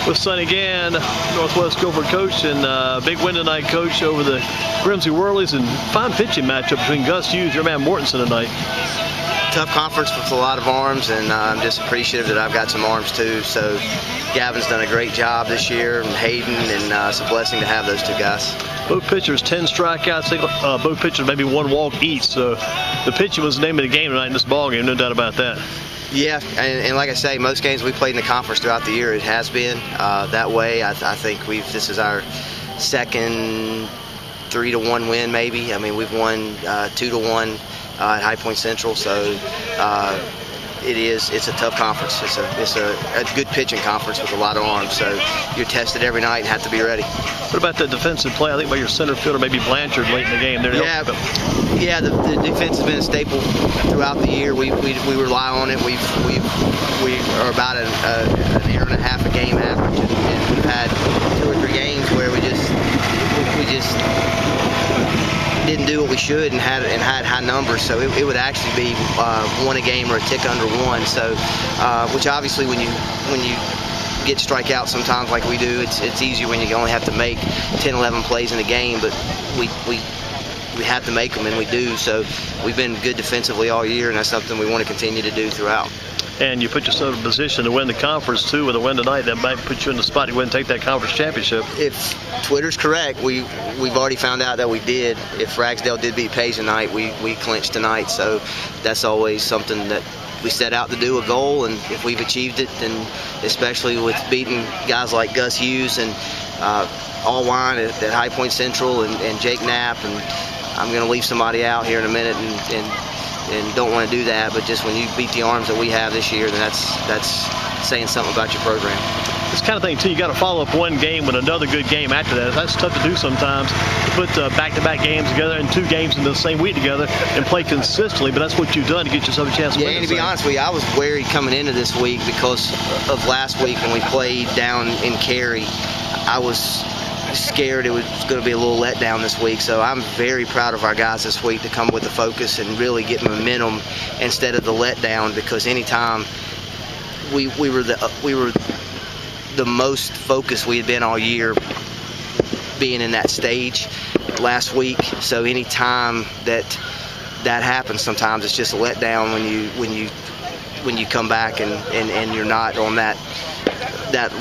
with Sonny Gann, Northwest Guiford coach, and big win tonight, coach, over the Grimsley Whirlies, and fine pitching matchup between Gus Hughes, your man Mortenson tonight. Tough conference with a lot of arms, and I'm just appreciative that I've got some arms too. So Gavin's done a great job this year, and Hayden, and it's a blessing to have those two guys. Both pitchers 10 strikeouts. Both pitchers maybe one walk each. So the pitching was the name of the game tonight in this ball game, no doubt about that. Yeah, and like I say, most games we played in the conference throughout the year, it has been that way. I think this is our second 3-1 win, maybe. I mean, we've won 2-1 at High Point Central, so it's a tough conference. It's a good pitching conference with a lot of arms, so you're tested every night and have to be ready. What about the defensive play? I think by your center fielder, maybe Blanchard, late in the game there. Yeah, the defense has been a staple throughout the year. We rely on it. We are about an year and a half a game average, and we've had 2 or 3 games where we just didn't do what we should and had high numbers, so it would actually be 1 a game or a tick under 1. So, which obviously when you get strikeouts sometimes like we do, it's easier when you only have to make 10, 11 plays in a game, but we have to make them, and we do. So we've been good defensively all year, and that's something we want to continue to do throughout. And you put yourself in a position to win the conference too with a win tonight. That might put you in the spot you wouldn't take that conference championship. If Twitter's correct, we've already found out that we did. If Ragsdale did beat Page tonight, we clinched tonight. So that's always something that we set out to do, a goal, and if we've achieved it, then especially with beating guys like Gus Hughes and Allwine at High Point Central and Jake Knapp, and I'm going to leave somebody out here in a minute and don't want to do that, but just when you beat the arms that we have this year, then that's saying something about your program. This kind of thing too, you got to follow up one game with another good game after that. That's tough to do sometimes, to put back-to-back games together and 2 games in the same week together and play consistently, but that's what you've done to get yourself a chance to win. Yeah, and to be honest with you, I was wary coming into this week because of last week when we played down in Cary. I was scared it was going to be a little letdown this week, so I'm very proud of our guys this week to come with the focus and really get momentum instead of the letdown, because anytime we were the most focused we had been all year being in that stage last week. So anytime that happens, sometimes it's just a letdown when you come back and you're not on that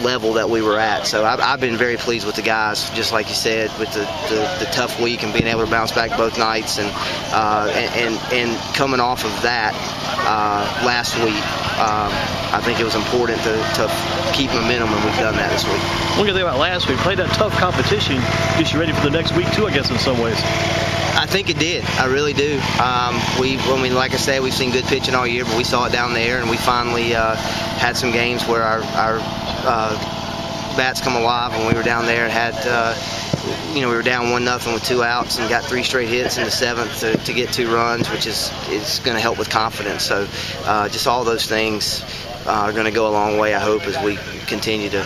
level that we were at. So I've been very pleased with the guys, just like you said, with the tough week and being able to bounce back both nights, and coming off of that last week, I think it was important to keep momentum, and we've done that this week. One good thing about last week, played that tough competition, gets you ready for the next week too, I guess, in some ways. I think it did. I really do. Like I said, we've seen good pitching all year, but we saw it down there, and we finally had some games where our bats come alive when we were down there and had, we were down 1-0 with 2 outs and got 3 straight hits in the 7th to get 2 runs, which is going to help with confidence. So just all those things are going to go a long way, I hope, as we continue to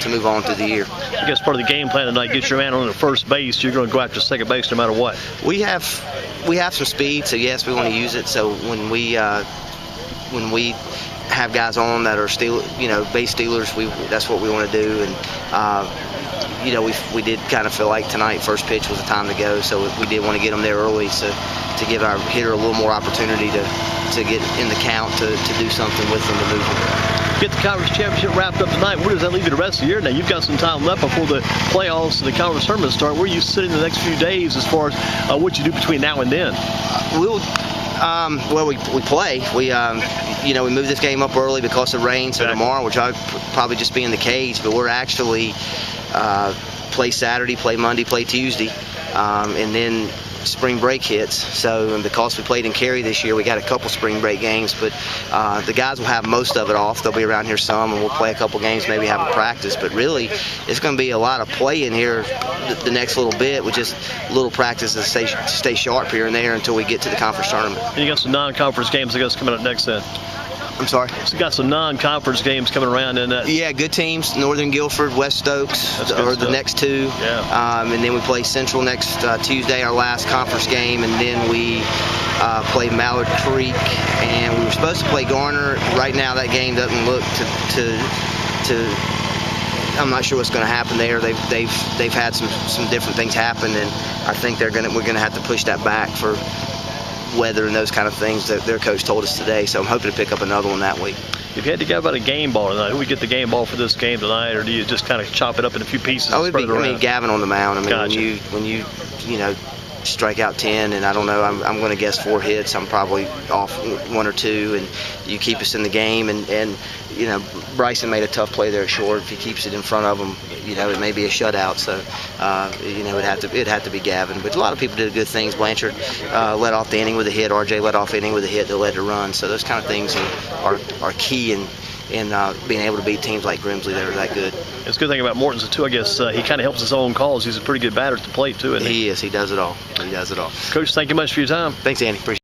move on through the year. I guess part of the game plan tonight, get your man on the first base. You're going to go after second base no matter what. We have some speed, so yes, we want to use it. So when we have guys on that are base stealers, that's what we want to do. And we did kind of feel like tonight first pitch was the time to go, so we did want to get them there early, so to give our hitter a little more opportunity to get in the count to do something with them to move them. Get the conference championship wrapped up tonight. Where does that leave you the rest of the year? Now you've got some time left before the playoffs and the conference tournament start. Where are you sitting the next few days as far as what you do between now and then? We play. We moved this game up early because of rain, so tomorrow, which I'll probably just be in the cage, but we're actually play Saturday, play Monday, play Tuesday, and then spring break hits. So, and because we played in Cary this year, we got a couple spring break games, but the guys will have most of it off. They'll be around here some, and we'll play a couple games, maybe have a practice, but really it's going to be a lot of play in here the next little bit, with just little practice to stay sharp here and there until we get to the conference tournament. And you got some non-conference games, I guess, coming up next then. I'm sorry? So you got some non-conference games coming around in that. Yeah, good teams. Northern Guilford, West Stokes are the next 2. Yeah. And then we play Central next Tuesday, our last conference game, and then we play Mallard Creek, and we were supposed to play Garner. Right now that game doesn't look to I'm not sure what's going to happen there. They've had some different things happen, and I think we're going to have to push that back for weather and those kind of things that their coach told us today. So I'm hoping to pick up another one that week. If you had to go about a game ball tonight, who would get the game ball for this game tonight, or do you just kind of chop it up in a few pieces? Oh, it'd be Gavin on the mound. I mean, gotcha. when you strike out 10, and I don't know, I'm going to guess 4 hits. I'm probably off 1 or 2, and you keep us in the game. And Bryson made a tough play there short. If he keeps it in front of him, it may be a shutout. So, it'd have to be Gavin. But a lot of people did good things. Blanchard led off the inning with a hit. RJ led off the inning with a hit that led to run. So those kind of things are key in being able to beat teams like Grimsley that are that good. It's a good thing about Mortenson too, I guess. He kind of helps his own calls. He's a pretty good batter at the plate too, isn't he? He is. He does it all. He does it all. Coach, thank you much for your time. Thanks, Andy. Appreciate it.